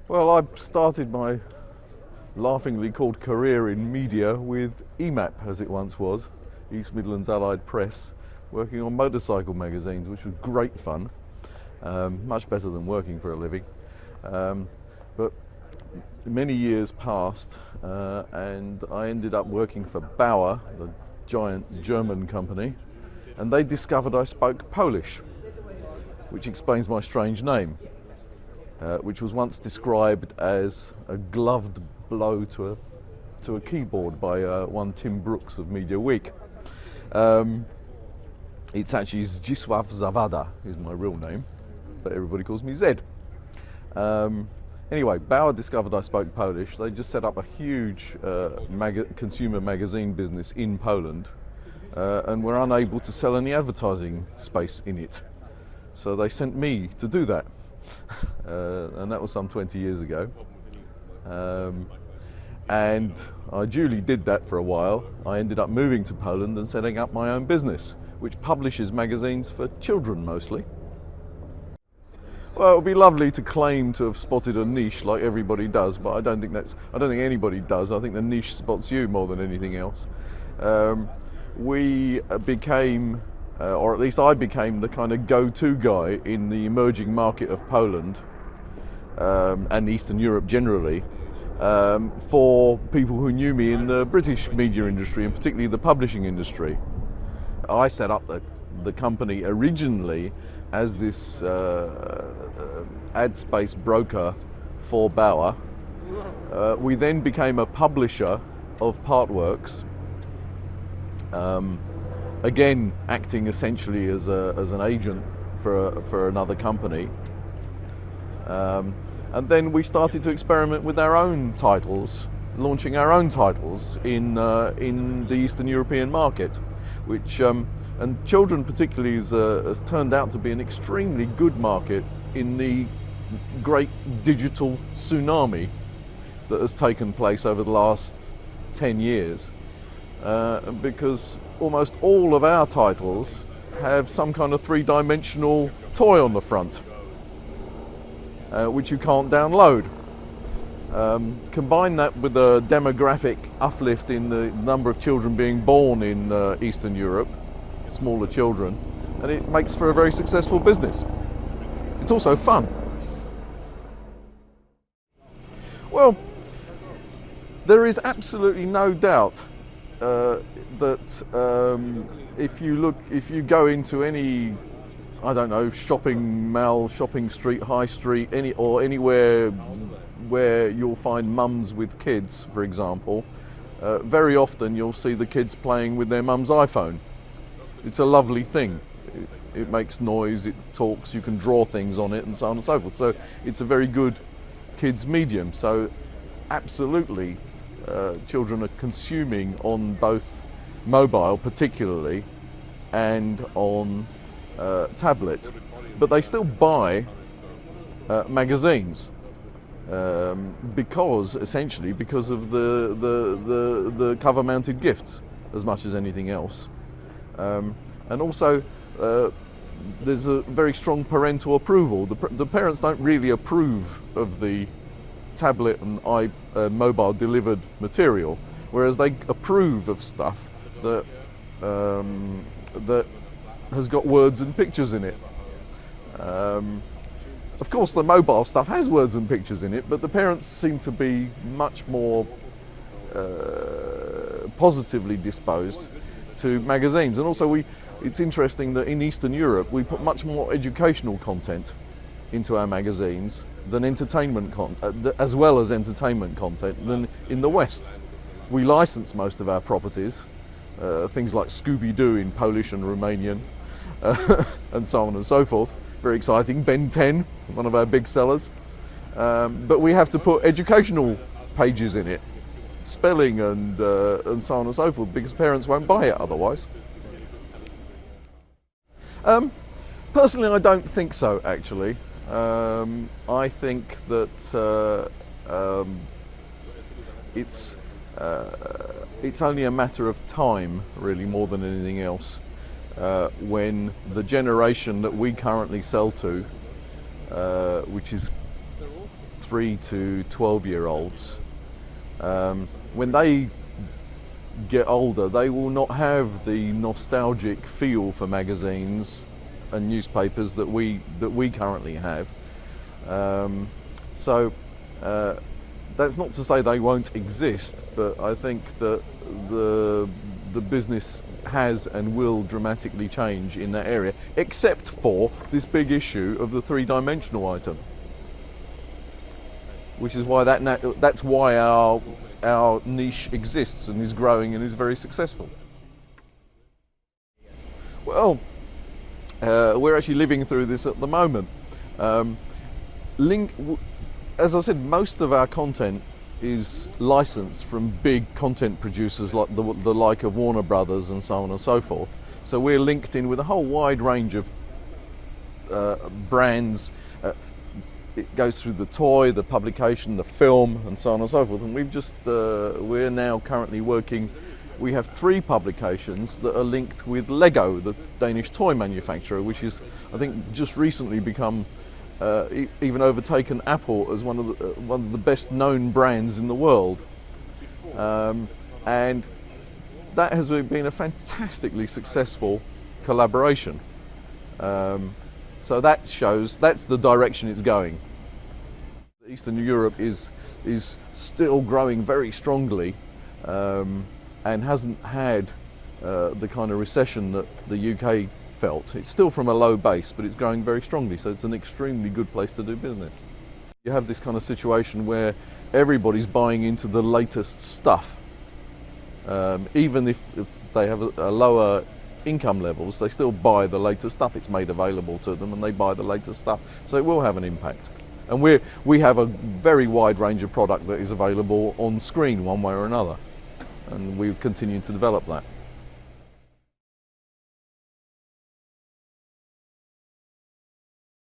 Well, I started my laughingly called career in media with EMAP, as it once was, East Midlands Allied Press, working on motorcycle magazines, which was great fun, much better than working for a living. But many years passed and I ended up working for Bauer, the giant German company, and they discovered I spoke Polish, which explains my strange name. Which was once described as a gloved blow to a keyboard by one Tim Brooks of Media Week. It's actually Zdzisław Zawada is my real name, but everybody calls me Zed. Anyway, Bauer discovered I spoke Polish. They just set up a huge consumer magazine business in Poland and were unable to sell any advertising space in it. So they sent me to do that. And that was some 20 years ago. And I duly did that for a while. I ended up moving to Poland and setting up my own business, which publishes magazines for children mostly. Well, it would be lovely to claim to have spotted a niche like everybody does, but I don't think anybody does. I think the niche spots you more than anything else. We became, or at least I became, the kind of go-to guy in the emerging market of Poland and Eastern Europe generally for people who knew me in the British media industry and particularly the publishing industry. I set up the company originally as this ad space broker for Bauer. We then became a publisher of partworks. Again, acting essentially as an agent for another company, and then we started to experiment with our own titles, launching our own titles in the Eastern European market, which and children particularly has turned out to be an extremely good market in the great digital tsunami that has taken place over the last 10 years. Because almost all of our titles have some kind of three-dimensional toy on the front, which you can't download. Combine that with a demographic uplift in the number of children being born in Eastern Europe, smaller children, and it makes for a very successful business. It's also fun. Well, there is absolutely no doubt that if you go into any, I don't know, shopping mall, shopping street, high street, anywhere where you'll find mums with kids, for example, very often you'll see the kids playing with their mum's iPhone. It's a lovely thing. It makes noise, it talks, you can draw things on it and so on and so forth. So it's a very good kids medium. So absolutely children are consuming on both mobile particularly and on tablet, but they still buy magazines because of the cover mounted gifts as much as anything else. And also there's a very strong parental approval. The parents don't really approve of the tablet and mobile delivered material, whereas they approve of stuff that that has got words and pictures in it. Of course, the mobile stuff has words and pictures in it, but the parents seem to be much more positively disposed to magazines. And also, it's interesting that in Eastern Europe we put much more educational content into our magazines than entertainment as well as entertainment content than in the West. We license most of our properties, things like Scooby-Doo in Polish and Romanian, and so on and so forth. Very exciting. Ben 10, one of our big sellers. But we have to put educational pages in it, spelling and so on and so forth, because parents won't buy it otherwise. Personally, I don't think so, actually. I think that it's only a matter of time, really, more than anything else, when the generation that we currently sell to, which is 3 to 12-year-olds, when they get older, they will not have the nostalgic feel for magazines and newspapers that we currently have. So that's not to say they won't exist, but I think that the business has and will dramatically change in that area, except for this big issue of the three-dimensional item, which is why that's why our niche exists and is growing and is very successful. Well, we're actually living through this at the moment. As I said, most of our content is licensed from big content producers like the like of Warner Brothers and so on and so forth. So we're linked in with a whole wide range of brands. It goes through the toy, the publication, the film, and so on and so forth. And we're now currently working. We have 3 publications that are linked with Lego, the Danish toy manufacturer, which is, I think, just recently become even overtaken Apple as one of the best known brands in the world, and that has been a fantastically successful collaboration. So that shows that's the direction it's going. Eastern Europe is still growing very strongly, and hasn't had the kind of recession that the UK felt. It's still from a low base, but it's growing very strongly, so it's an extremely good place to do business. You have this kind of situation where everybody's buying into the latest stuff. Even if they have a lower income levels, they still buy the latest stuff. It's made available to them and they buy the latest stuff, so it will have an impact. And we have a very wide range of product that is available on screen one way or another, and we continue to develop that.